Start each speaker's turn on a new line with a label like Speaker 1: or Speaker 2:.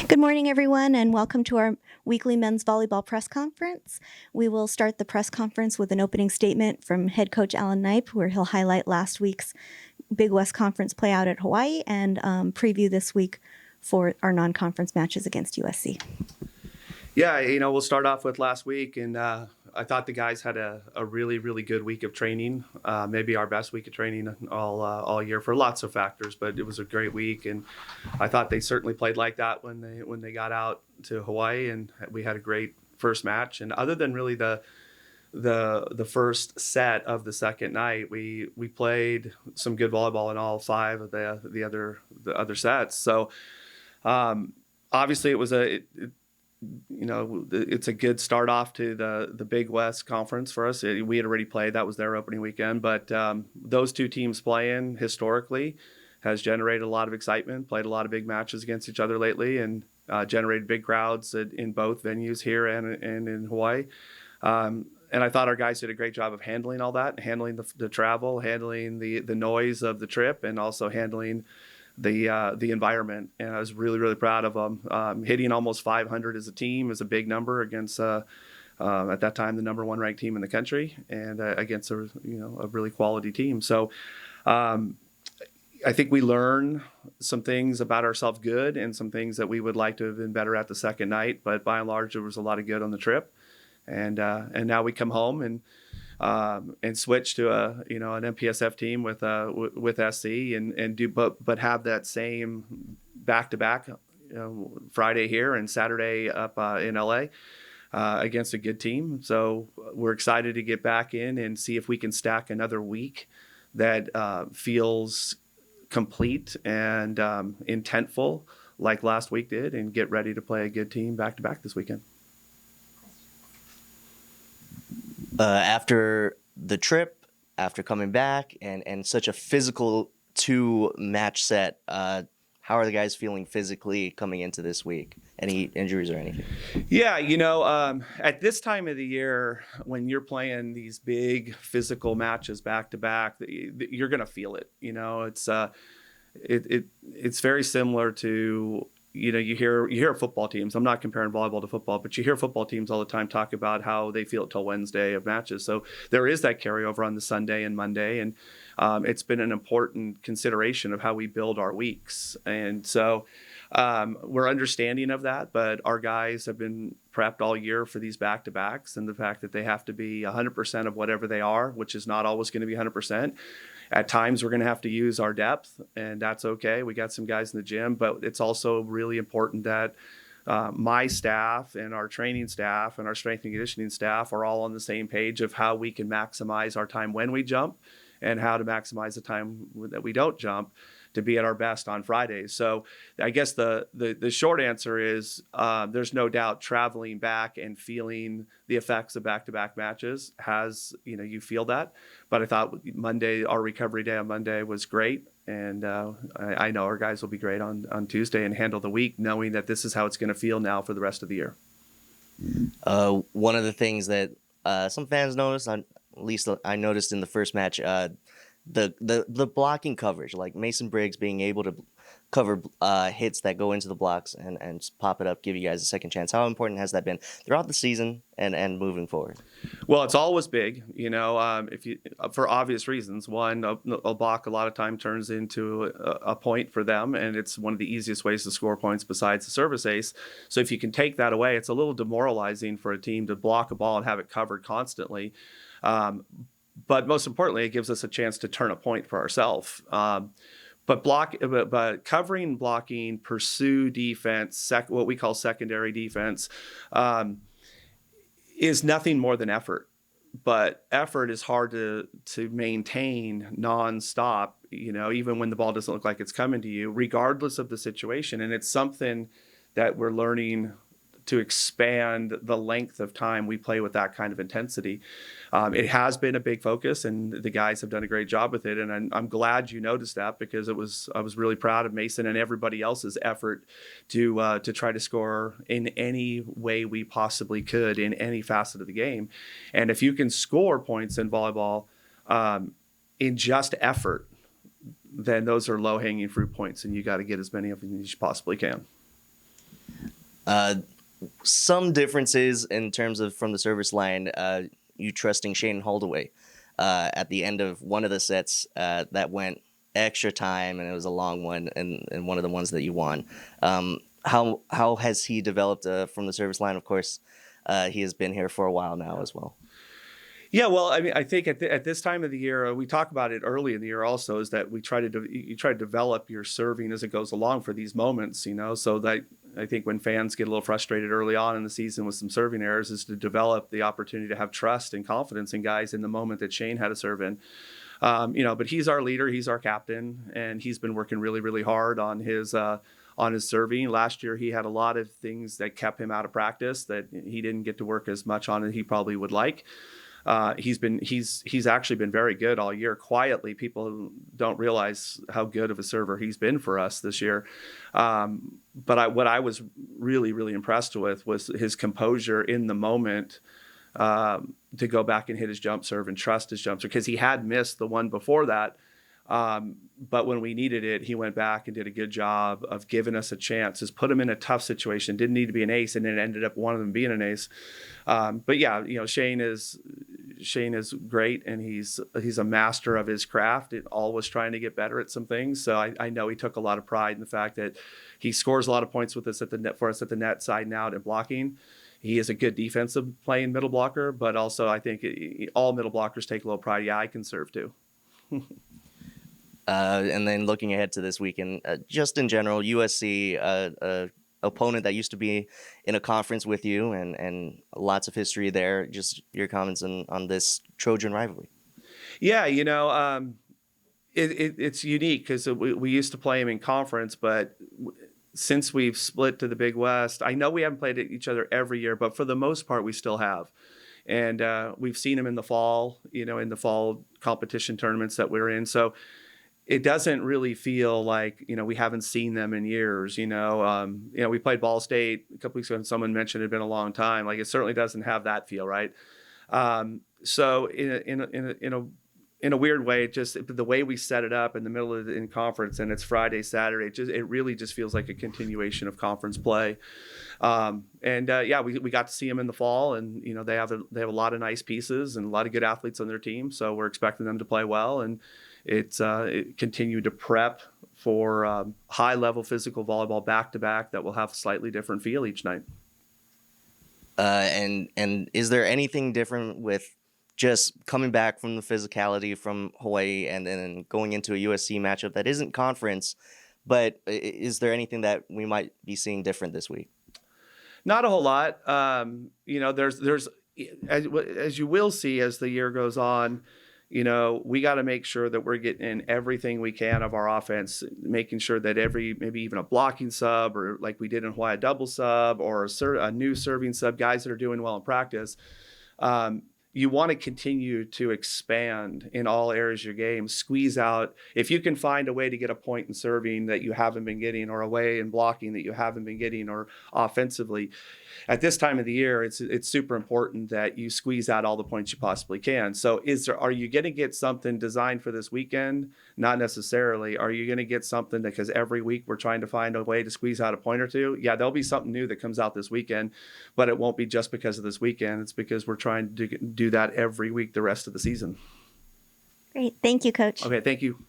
Speaker 1: Good morning, everyone, and welcome to our weekly men's volleyball press conference. We will start the press conference with an opening statement from head coach Alan Knipe, where he'll highlight last week's Big West Conference play out at Hawaii and preview this week for our non-conference matches against USC.
Speaker 2: Yeah, we'll start off with last week, and I thought the guys had a really, really good week of training, maybe our best week of training all year for lots of factors, but it was a great week, and I thought they certainly played like that when they got out to Hawaii, and we had a great first match. And other than really the first set of the second night, we played some good volleyball in all five of the other sets. So obviously it was it's a good start off to the Big West Conference for us. We had already played. That was their opening weekend. But those two teams playing historically has generated a lot of excitement, played a lot of big matches against each other lately, and generated big crowds in both venues here and in Hawaii. And I thought our guys did a great job of handling all that, handling the travel, handling the noise of the trip, and also handling the environment. And I was really, really proud of them. Hitting almost 500 as a team is a big number against at that time the number one ranked team in the country, and against a really quality team. So I think we learned some things about ourselves good, and some things that we would like to have been better at the second night. But by and large, there was a lot of good on the trip. And now we come home and switch to an MPSF team with SC and do but have that same back-to-back Friday here and Saturday up in LA against a good team. So we're excited to get back in and see if we can stack another week that feels complete and intentful like last week did, and get ready to play a good team back-to-back this weekend.
Speaker 3: After the trip, after coming back, and such a physical two-match set, how are the guys feeling physically coming into this week? Any injuries or anything?
Speaker 2: Yeah, at this time of the year, when you're playing these big physical matches back-to-back, you're going to feel it. It's very similar to you hear football teams. I'm not comparing volleyball to football, but you hear football teams all the time talk about how they feel it till Wednesday of matches. So there is that carryover on the Sunday and Monday, and it's been an important consideration of how we build our weeks. And so we're understanding of that, but our guys have been prepped all year for these back-to-backs, and the fact that they have to be 100% of whatever they are, which is not always going to be 100%. At times, we're going to have to use our depth, and that's okay. We got some guys in the gym, but it's also really important that my staff and our training staff and our strength and conditioning staff are all on the same page of how we can maximize our time when we jump and how to maximize the time that we don't jump to be at our best on Fridays. So I guess the short answer is there's no doubt traveling back and feeling the effects of back-to-back matches has, you feel that. But I thought Monday, our recovery day on Monday was great. And I know our guys will be great on Tuesday and handle the week, knowing that this is how it's going to feel now for the rest of the year.
Speaker 3: One of the things that some fans noticed, at least I noticed in the first match, the blocking coverage, like Mason Briggs being able to cover hits that go into the blocks and pop it up, give you guys a second chance. How important has that been throughout the season and moving forward?
Speaker 2: Well, it's always big, if you, for obvious reasons. One, a block a lot of time turns into a point for them, and it's one of the easiest ways to score points besides the service ace. So if you can take that away, it's a little demoralizing for a team to block a ball and have it covered constantly. But most importantly, it gives us a chance to turn a point for ourselves. But covering, blocking, pursue defense, what we call secondary defense, is nothing more than effort. But effort is hard to maintain nonstop, even when the ball doesn't look like it's coming to you, regardless of the situation. And it's something that we're learning to expand the length of time we play with that kind of intensity. It has been a big focus, and the guys have done a great job with it. And I'm glad you noticed that, because I was really proud of Mason and everybody else's effort to try to score in any way we possibly could in any facet of the game. And if you can score points in volleyball in just effort, then those are low-hanging fruit points, and you got to get as many of them as you possibly can.
Speaker 3: Some differences in terms of from the service line, you trusting Shane Holdaway at the end of one of the sets that went extra time, and it was a long one, and one of the ones that you won. How has he developed from the service line? Of course, he has been here for a while now as well.
Speaker 2: Yeah, well, I mean, I think at this time of the year, we talk about it early in the year also, is that we try to you try to develop your serving as it goes along for these moments, so that I think when fans get a little frustrated early on in the season with some serving errors, is to develop the opportunity to have trust and confidence in guys in the moment that Shane had to serve in. But he's our leader, he's our captain, and he's been working really, really hard on his serving. Last year, he had a lot of things that kept him out of practice that he didn't get to work as much on as he probably would like. He's actually been very good all year. Quietly, people don't realize how good of a server he's been for us this year. But what I was really, really impressed with was his composure in the moment to go back and hit his jump serve and trust his jump serve, because he had missed the one before that. But when we needed it, he went back and did a good job of giving us a chance. Just put him in a tough situation. Didn't need to be an ace, and it ended up one of them being an ace. But yeah, Shane is great, and he's a master of his craft. Always trying to get better at some things. So I know he took a lot of pride in the fact that he scores a lot of points with us at the net for us at the net side and out and blocking. He is a good defensive playing middle blocker, but also I think all middle blockers take a little pride. Yeah, I can serve too.
Speaker 3: And then looking ahead to this weekend, just in general, USC, opponent that used to be in a conference with you, and lots of history there. Just your comments on this Trojan rivalry.
Speaker 2: Yeah, it's unique because we used to play them in conference, but since we've split to the Big West, I know we haven't played each other every year, but for the most part, we still have. And we've seen them in the fall, in the fall competition tournaments that we're in. So it doesn't really feel like, we haven't seen them in years. We played Ball State a couple weeks ago, and someone mentioned it had been a long time. Like, it certainly doesn't have that feel, right? So in a weird way, just the way we set it up in the middle of in conference, and it's Friday, Saturday, it really just feels like a continuation of conference play. We got to see them in the fall, and they have a lot of nice pieces and a lot of good athletes on their team. So we're expecting them to play well, and it continued to prep for high level physical volleyball back to back that will have a slightly different feel each night.
Speaker 3: And is there anything different with just coming back from the physicality from Hawaii and then going into a USC matchup that isn't conference, but is there anything that we might be seeing different this week?
Speaker 2: Not a whole lot. There's as you will see as the year goes on, we got to make sure that we're getting in everything we can of our offense, making sure that maybe even a blocking sub, or like we did in Hawaii, a double sub, or a new serving sub, guys that are doing well in practice. You want to continue to expand in all areas of your game, squeeze out. If you can find a way to get a point in serving that you haven't been getting, or a way in blocking that you haven't been getting, or offensively, at this time of the year, it's super important that you squeeze out all the points you possibly can. So are you going to get something designed for this weekend? Not necessarily. Are you going to get something because every week we're trying to find a way to squeeze out a point or two? Yeah, there'll be something new that comes out this weekend, but it won't be just because of this weekend. It's because we're trying to do that every week the rest of the season.
Speaker 1: Great. Thank you, Coach.
Speaker 2: Okay, thank you.